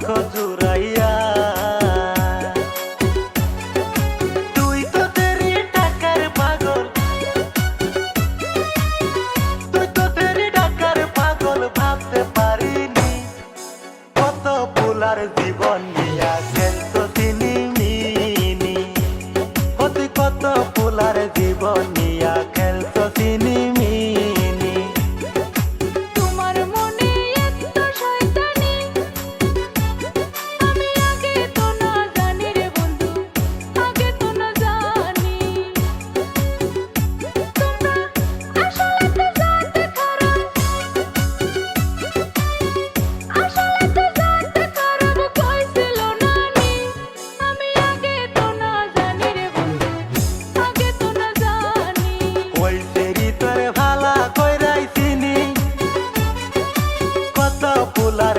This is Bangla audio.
দুঃখ জুড়াইয়া। তুই তো তেরি টাকার পাগল, তুই তো তেরি টাকার পাগল, ভাবতে পারিনি কত পোলার জীবন নিয়া খেলতো সিনিমিনি। তুই কত পোলার জীবন নিয়া খেলতো সিনিমিনি। তোমার মনে এত শয়তানি, আমি আগে তো না জানি রে বন্ধু, আগে তো না জানি। তোমরা আসলে তো জানতে খারাপ, আসলে তো জানতে খারাপ কইছিল নানি। আমি আগে তো না জানি রে বন্ধু, আগে তো না জানি। ওই তেরি তোরে ভালা কইরাই চিনি, কত পোলা